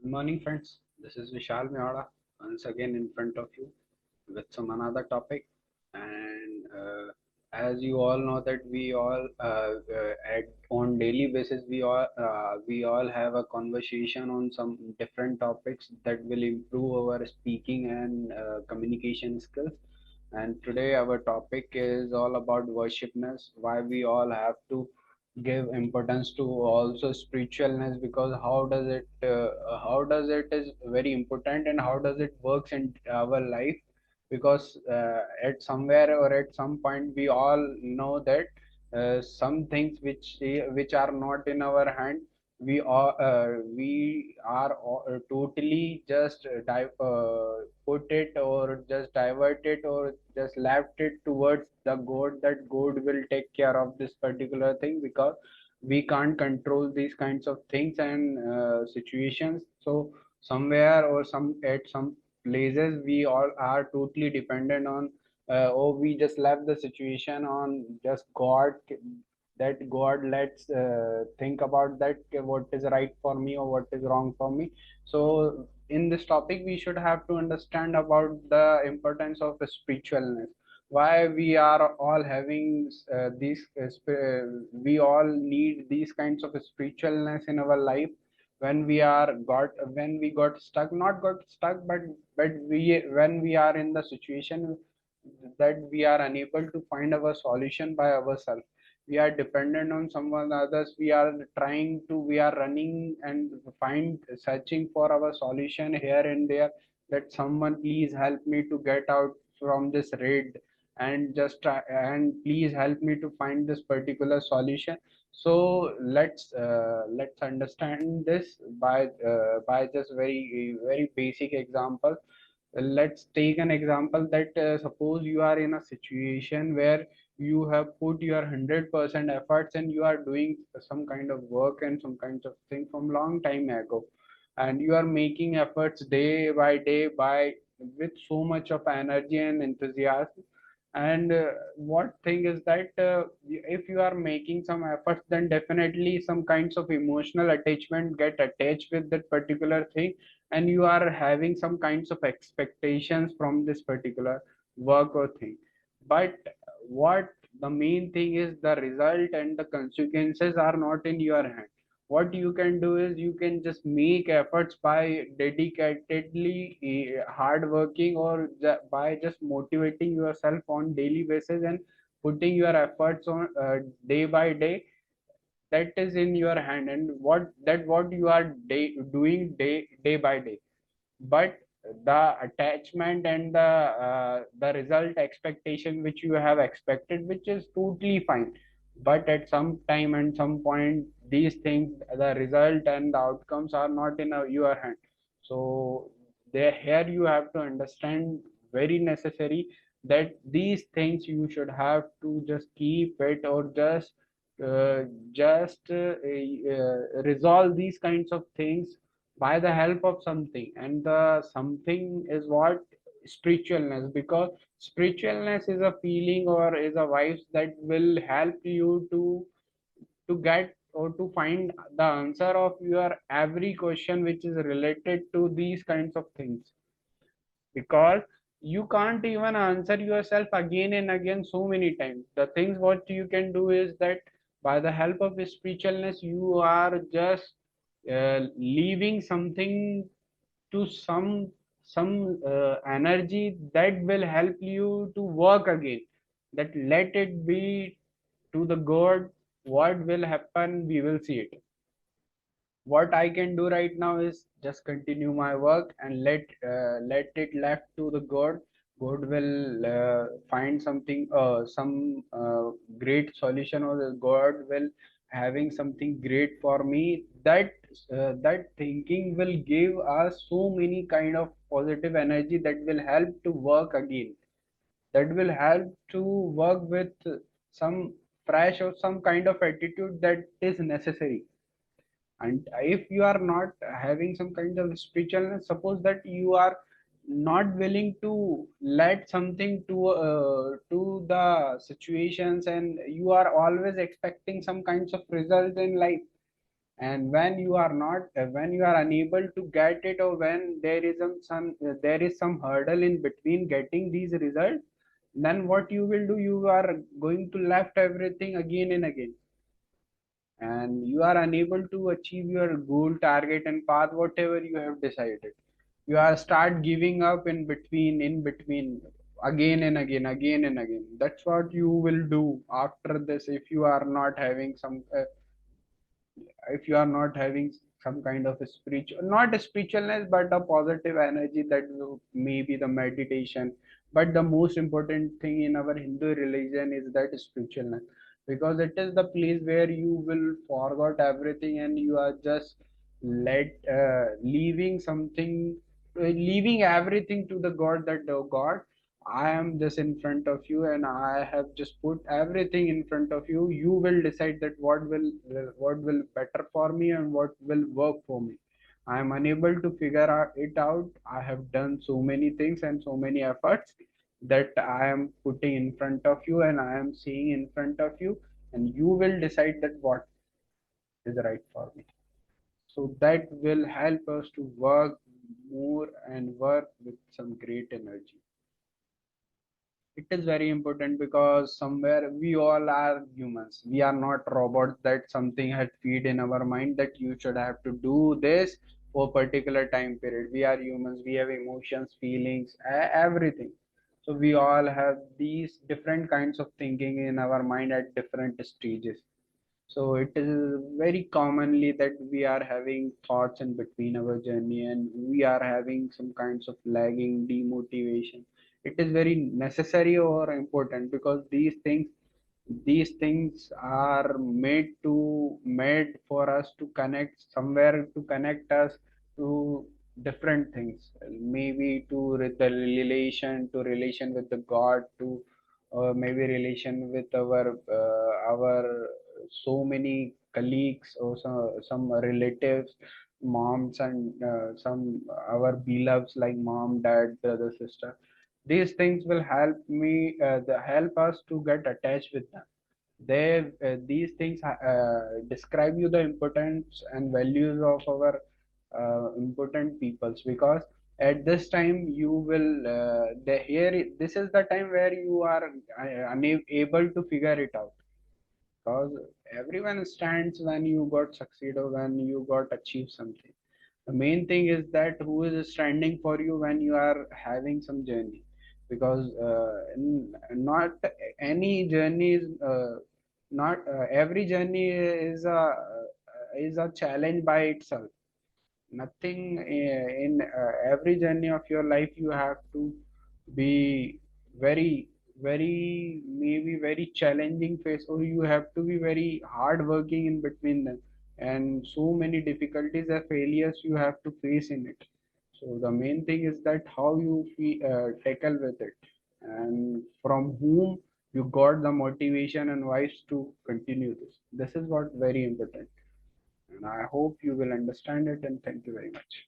Good morning, friends. This is Vishal Miada once again in front of you with some another topic. And as you all know that we all at on daily basis we all have a conversation on some different topics that will improve our speaking and communication skills. And today our topic is all about worshipness. Why we all have to give importance to also spiritualness, because how does it is very important and how does it works in our life. Because at somewhere or at some point we all know that some things which are not in our hand, we are totally just put it or just divert it or just left it towards the god, that god will take care of this particular thing, because we can't control these kinds of things and situations. So somewhere or some at some places we all are totally dependent on, or we just left the situation on just god, that god let's think about that, what is right for me or what is wrong for me. So in this topic we should have to understand about the importance of spiritualness. Why we are all having we all need these kinds of spiritualness in our life. When we got stuck, not got stuck, but we when we are in the situation that we are unable to find our solution by ourselves, we are dependent on someone others, we are running and find searching for our solution here and there, that someone please help me to get out from this raid, and just try, and please help me to find this particular solution. So let's understand this by just very basic example. Let's take an example that suppose you are in a situation where you have put your 100% efforts and you are doing some kind of work and some kinds of thing from long time ago, and you are making efforts day by day by with so much of energy and enthusiasm. And what thing is that if you are making some efforts, then definitely some kinds of emotional attachment get attached with that particular thing, and you are having some kinds of expectations from this particular work or thing. But what the main thing is, the result and the consequences are not in your hand. What you can do is you can just make efforts by dedicatedly hard working, or by just motivating yourself on daily basis and putting your efforts on day by day. That is in your hand, and what you are doing day by day. But the attachment and the result expectation which you have expected, which is totally fine, but at some time and some point these things, the result and the outcomes are not in your hand. So there, here you have to understand, very necessary, that these things you should have to just keep it, or uh, just resolve these kinds of things by the help of something. And the something is what? Spiritualness. Because spiritualness is a feeling or is a vibes that will help you to get or to find the answer of your every question which is related to these kinds of things. Because you can't even answer yourself again and again so many times. The things what you can do is that by the help of spiritualness you are just leaving something to some energy that will help you to work again. That let it be to the god, what will happen we will see it. What I can do right now is just continue my work and let it left to the god. God will find something, some great solution, or the god will having something great for me. That thinking will give us so many kind of positive energy that will help to work again, that will help to work with some fresh or some kind of attitude that is necessary. And if you are not having some kind of spiritualness, suppose that you are not willing to let something to the situations, and you are always expecting some kinds of results in life, And when you are not when you are unable to get it, or when there is some hurdle in between getting these results, then what you will do, you are going to left everything again and again, and you are unable to achieve your goal, target, and path whatever you have decided. You are start giving up in between again and again, again and again. That's what you will do after this, if you are not having some if you are not having some kind of a spiritual, not a spiritualness, but a positive energy, that may be the meditation. But the most important thing in our Hindu religion is that spiritualness, because it is the place where you will forget everything, and you are just leaving something, leaving everything to the God, that oh God, I am just in front of you, and I have just put everything in front of you. You will decide that what will better for me and what will work for me. I am unable to figure it out. I have done so many things and so many efforts that I am putting in front of you, and I am seeing in front of you, and you will decide that what is right for me. So that will help us to work more and work with some great energy. It is very important because somewhere we all are humans. We are not robots that something had feed in our mind that you should have to do this for particular time period. We are humans. We have emotions, feelings, everything. So we all have these different kinds of thinking in our mind at different stages. So it is very commonly that we are having thoughts in between our journey, and we are having some kinds of lagging, demotivation. It is very necessary or important, because these things are made for us to connect somewhere, to connect us to different things, maybe to the relation with the God, to maybe relation with our so many colleagues, or some relatives, moms, and some our beloveds like mom, dad, brother, sister. These things will help us to get attached with them. These things describe you the importance and values of our important peoples, because at this time you will this is the time where you are unable to figure it out, because everyone stands when you got succeed or when you got achieve something. The main thing is that who is standing for you when you are having some journey, because not any journey is not every journey is a challenge by itself. Nothing in every journey of your life you have to be very, very, maybe very challenging phase, or you have to be very hard working in between them, and so many difficulties and failures you have to face in it. So the main thing is that how you tackle with it, and from whom you got the motivation and wise to continue this is what very important, and I hope you will understand it, and thank you very much.